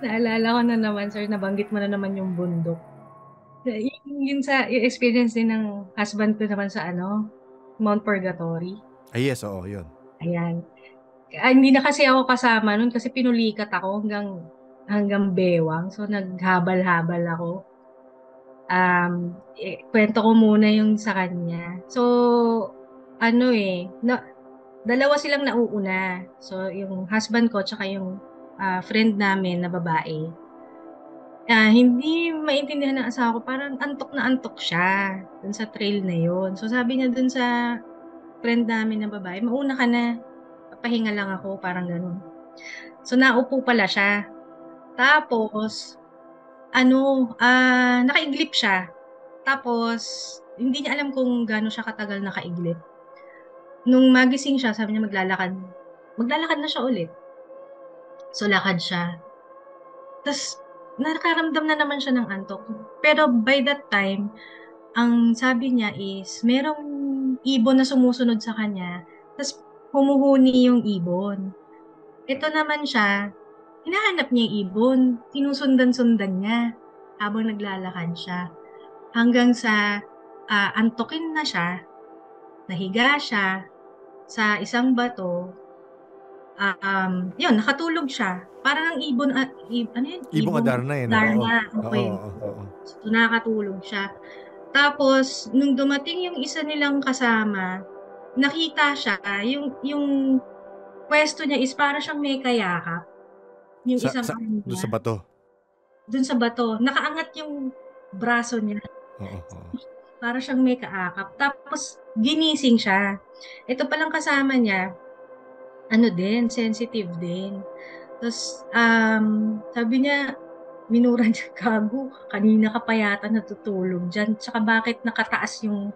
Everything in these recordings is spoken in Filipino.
Naalala ko na naman, sir, nabanggit mo na naman yung bundok. Yun sa yung experience din ng husband ko naman sa ano, Mount Purgatory. Ay, yes, oo, yun. Ayan. Hindi na kasi ako kasama nun kasi pinulikat ako hanggang bewang. So, naghabal-habal ako. Kwento ko muna yung sa kanya. So, ano dalawa silang nauuna. So, yung husband ko tsaka yung friend namin na babae. Hindi maintindihan ng asawa ko, parang antok na antok siya dun sa trail na yun. So, sabi niya dun sa friend namin na babae, mauna ka na, papahinga lang ako, parang ganun. So, naupo pala siya. Tapos, nakaiglip siya. Tapos, hindi niya alam kung gaano siya katagal nakaiglip. Nung magising siya, sabi niya maglalakad. Maglalakad na siya ulit. So, lakad siya. Tapos, nakaramdam na naman siya ng antok. Pero by that time, ang sabi niya is, merong ibon na sumusunod sa kanya. Tapos, humuhuni yung ibon. Ito naman siya, hinahanap niya yung ibon. Sinusundan-sundan niya habang naglalakad siya. Hanggang sa antukin na siya, nahiga siya sa isang bato. Yun, nakatulog siya. Parang ang ibon, ano yun? Ibong Ibong Adarna eh, no? Oo. Dharma. Oo, Okay. oo, oo. So, nakatulog siya. Tapos, nung dumating yung isa nilang kasama, nakita siya, yung pwesto niya is para siyang may kayakap. Yung isang arm Doon niya, sa bato. dun sa bato. Nakaangat yung braso niya. Oo, oo. Para siyang may kaakap. Tapos, ginising siya. Ito palang kasama niya, ano din, sensitive din. Tapos, sabi niya, minura niya, gago, kanina ka pa yata natutulog dyan. Tsaka bakit nakataas yung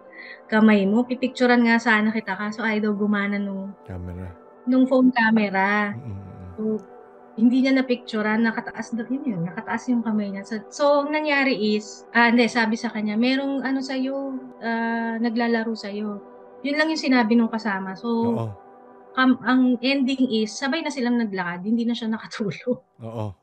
kamay mo? Pipicturan nga sana kita, kaso ay daw gumana Camera. nung phone camera. Mm-mm. So, hindi niya na-picturean, nakataas na yun, nakataas yung kamay niya. So, ang nangyari is, hindi, sabi sa kanya, merong ano sa'yo, naglalaro sa'yo. Yun lang yung sinabi nung kasama. So, Oo. ang ending is, sabay na silang naglakad, hindi na siya nakatulog. Oo.